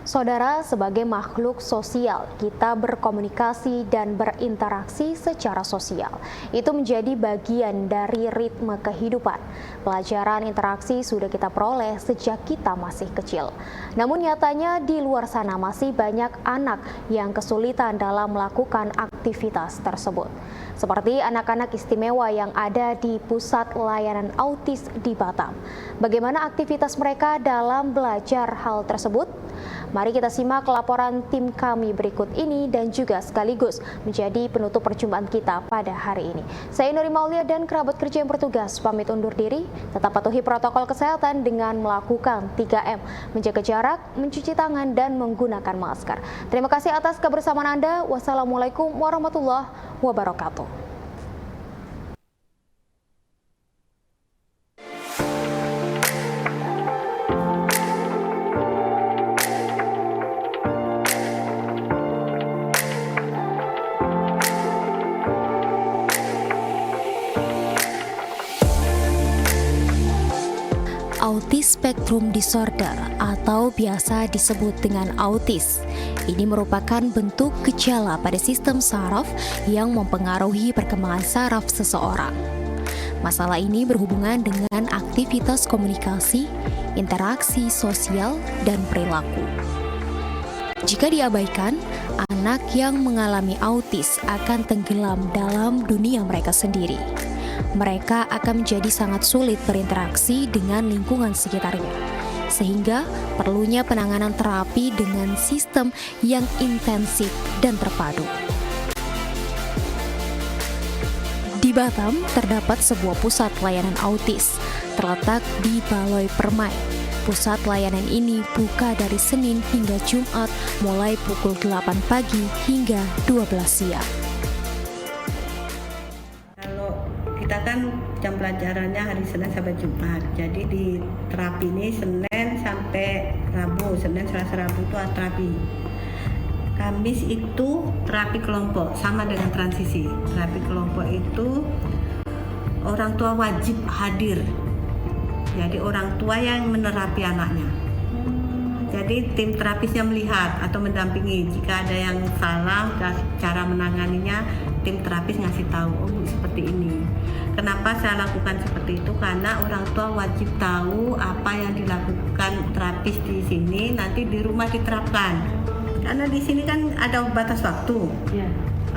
Saudara, sebagai makhluk sosial, kita berkomunikasi dan berinteraksi secara sosial. Itu menjadi bagian dari ritme kehidupan. Pelajaran interaksi sudah kita peroleh sejak kita masih kecil. Namun nyatanya di luar sana masih banyak anak yang kesulitan dalam melakukan aktivitas tersebut. Seperti anak-anak istimewa yang ada di Pusat Layanan Autis di Batam. Bagaimana aktivitas mereka dalam belajar hal tersebut? Mari kita simak laporan tim kami berikut ini dan juga sekaligus menjadi penutup perjumpaan kita pada hari ini. Saya Nuri Maulia dan kerabat kerja yang bertugas pamit undur diri. Tetap patuhi protokol kesehatan dengan melakukan 3M, menjaga jarak, mencuci tangan, dan menggunakan masker. Terima kasih atas kebersamaan Anda. Wassalamualaikum warahmatullahi wabarakatuh. Autis Spectrum Disorder atau biasa disebut dengan autis. Ini merupakan bentuk gejala pada sistem saraf yang mempengaruhi perkembangan saraf seseorang. Masalah ini berhubungan dengan aktivitas komunikasi, interaksi sosial, dan perilaku. Jika diabaikan, anak yang mengalami autis akan tenggelam dalam dunia mereka sendiri. Mereka akan menjadi sangat sulit berinteraksi dengan lingkungan sekitarnya, sehingga perlunya penanganan terapi dengan sistem yang intensif dan terpadu. Di Batam terdapat sebuah pusat layanan autis terletak di Baloi Permai. Pusat layanan ini buka dari Senin hingga Jumat mulai pukul 8 pagi hingga 12 siang. Kita kan jam pelajarannya hari Senin sampai Jumat. Jadi di terapi ini Senin sampai Rabu, Senin, Selasa, Rabu itu terapi. Kamis itu terapi kelompok, sama dengan transisi. Terapi kelompok itu orang tua wajib hadir. Jadi orang tua yang menerapi anaknya. Jadi tim terapisnya melihat atau mendampingi. Jika ada yang salah cara menanganinya, tim terapis ngasih tahu, oh seperti ini. Kenapa saya lakukan seperti itu? Karena orang tua wajib tahu apa yang dilakukan terapis di sini nanti di rumah diterapkan. Karena di sini kan ada batas waktu,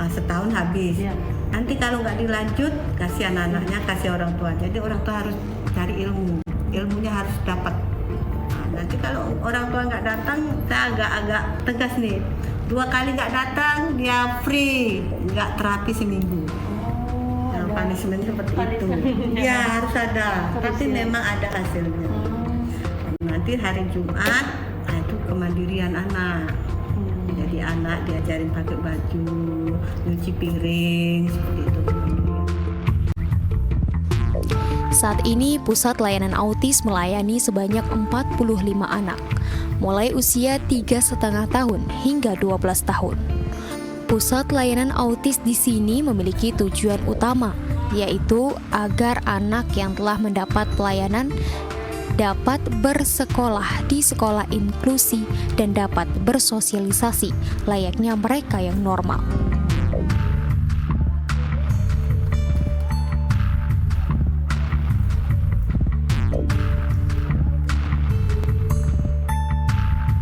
setahun habis. Nanti kalau nggak dilanjut, kasih anak-anaknya, kasih orang tua. Jadi orang tua harus cari ilmunya harus dapat. Nanti kalau orang tua nggak datang, saya agak tegas nih. 2 kali nggak datang, dia free, nggak terapi seminggu. Punishment seperti itu. Ya harus ada, tapi memang ada hasilnya. Nanti hari Jumat, itu kemandirian anak. Jadi anak diajarin pakai baju, nyuci piring, seperti itu. Saat ini, Pusat Layanan Autis melayani sebanyak 45 anak, mulai usia 3,5 tahun hingga 12 tahun. Pusat Layanan Autis di sini memiliki tujuan utama, yaitu agar anak yang telah mendapat pelayanan dapat bersekolah di sekolah inklusi dan dapat bersosialisasi layaknya mereka yang normal.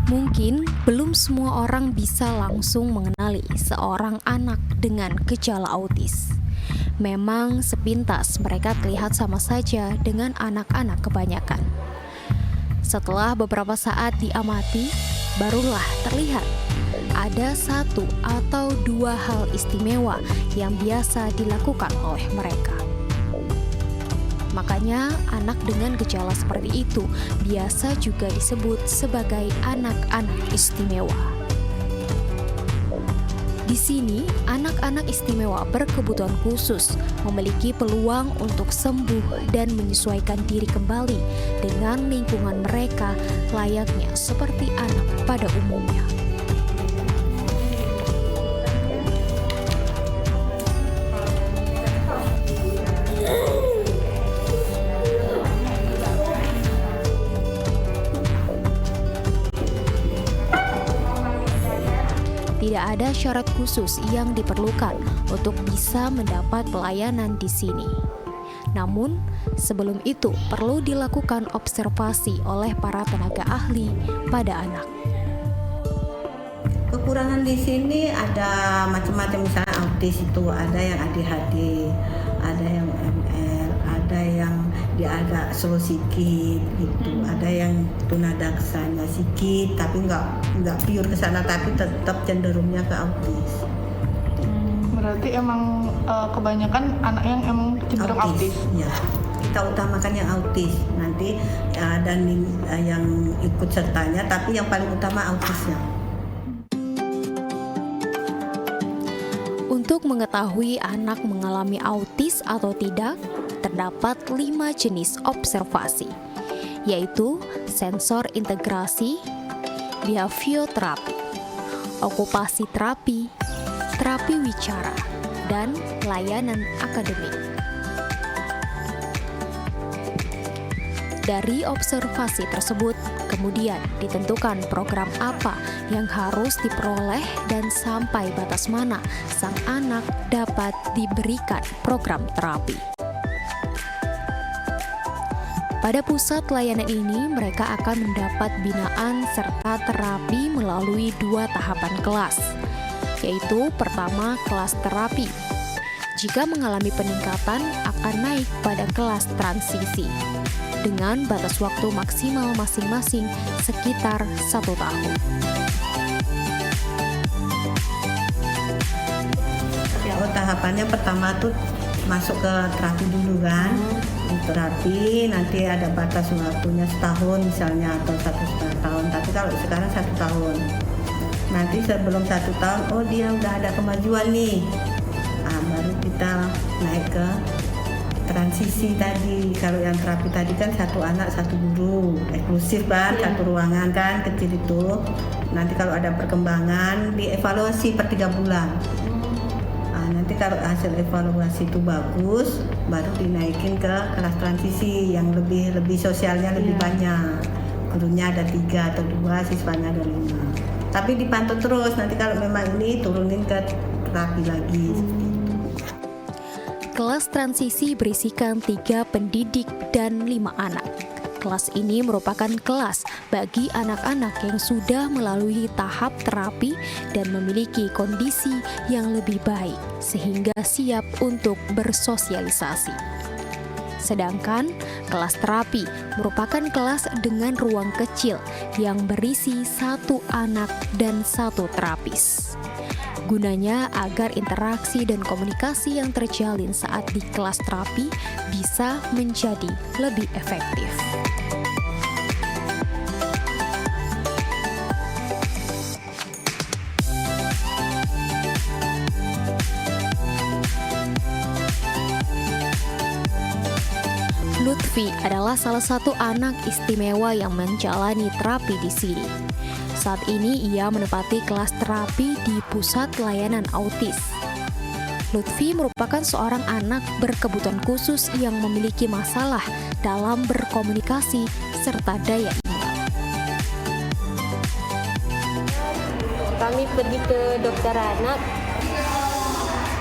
Mungkin belum semua orang bisa langsung mengenali seorang anak dengan gejala autis. Memang sepintas mereka terlihat sama saja dengan anak-anak kebanyakan. Setelah beberapa saat diamati, barulah terlihat ada 1 atau 2 hal istimewa yang biasa dilakukan oleh mereka. Makanya anak dengan gejala seperti itu biasa juga disebut sebagai anak-anak istimewa. Di sini, anak-anak istimewa berkebutuhan khusus memiliki peluang untuk sembuh dan menyesuaikan diri kembali dengan lingkungan mereka layaknya seperti anak pada umumnya. tidak ada syarat khusus yang diperlukan untuk bisa mendapat pelayanan di sini. Namun, sebelum itu perlu dilakukan observasi oleh para tenaga ahli pada anak. Kekurangan di sini ada macam-macam, misalnya autis itu ada yang ADHD, ada yang ML, ada yang dia agak slow sikit gitu, ada yang tunadaksanya sikit tapi nggak pure ke sana, tapi tetap cenderungnya ke autis. Berarti emang kebanyakan anak yang emang cenderung autis. Ya, kita utamakan yang autis nanti dan yang ikut sertanya, tapi yang paling utama autisnya. Untuk mengetahui anak mengalami autis atau tidak, terdapat 5 jenis observasi, yaitu sensor integrasi, behavioterapi, okupasi terapi, terapi wicara, dan layanan akademik. Dari observasi tersebut, kemudian ditentukan program apa yang harus diperoleh dan sampai batas mana sang anak dapat diberikan program terapi. Pada pusat layanan ini, mereka akan mendapat binaan serta terapi melalui 2 tahapan kelas, yaitu pertama kelas terapi. Jika mengalami peningkatan, akan naik pada kelas transisi dengan batas waktu maksimal masing-masing sekitar 1 tahun. Oh, tahapannya pertama tuh masuk ke terapi dulu kan. Di terapi nanti ada batas waktunya setahun misalnya atau 1,5 tahun. Tapi kalau sekarang 1 tahun. Nanti sebelum 1 tahun, oh dia udah ada kemajuan nih. Baru kita naik ke transisi tadi. Kalau yang terapi tadi kan 1 anak 1 guru, eksklusif kan, 1 ruangan kan, kecil itu. Nanti kalau ada perkembangan dievaluasi per 3 bulan. Nanti kalau hasil evaluasi itu bagus, baru dinaikin ke kelas transisi yang lebih sosialnya lebih banyak. Gurunya ada 3 atau 2, siswanya ada 5. Tapi dipantau terus. Nanti kalau memang ini turunin ke terapi lagi. Kelas transisi berisikan 3 pendidik dan 5 anak. Kelas ini merupakan kelas bagi anak-anak yang sudah melalui tahap terapi dan memiliki kondisi yang lebih baik sehingga siap untuk bersosialisasi. Sedangkan kelas terapi merupakan kelas dengan ruang kecil yang berisi 1 anak dan 1 terapis. Gunanya agar interaksi dan komunikasi yang terjalin saat di kelas terapi bisa menjadi lebih efektif. Lutfi adalah salah satu anak istimewa yang menjalani terapi di sini. Saat ini ia menempati kelas terapi di pusat layanan autis. Lutfi merupakan seorang anak berkebutuhan khusus yang memiliki masalah dalam berkomunikasi serta daya ingat. Kami pergi ke dokter anak.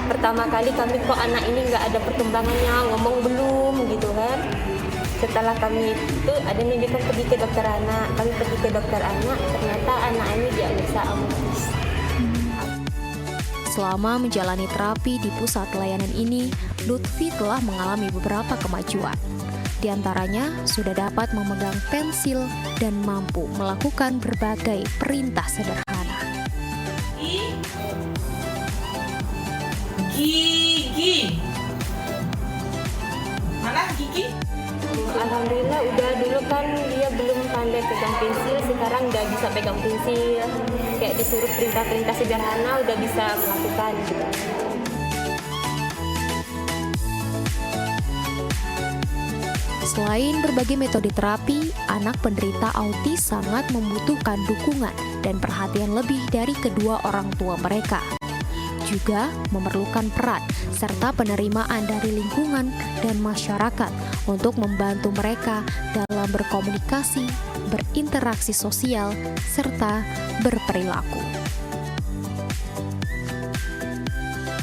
Pertama kali kami kok anak ini nggak ada perkembangannya, ngomong belum gitu kan. Setelah kami itu ada menunjukkan pergi ke dokter anak, kami pergi ke dokter anak, ternyata anak ini diagnosa autis. Selama menjalani terapi di pusat layanan ini, Lutfi telah mengalami beberapa kemajuan. Di antaranya sudah dapat memegang pensil dan mampu melakukan berbagai perintah sederhana. Gigi. Mana gigi? Alhamdulillah udah, dulu kan dia belum pandai pegang pensil, sekarang udah bisa pegang pensil. Kayak disuruh perintah-perintah sederhana udah bisa melakukan gitu. Selain berbagai metode terapi, anak penderita autis sangat membutuhkan dukungan dan perhatian lebih dari kedua orang tua mereka. Juga memerlukan peran serta penerimaan dari lingkungan dan masyarakat untuk membantu mereka dalam berkomunikasi, berinteraksi sosial, serta berperilaku.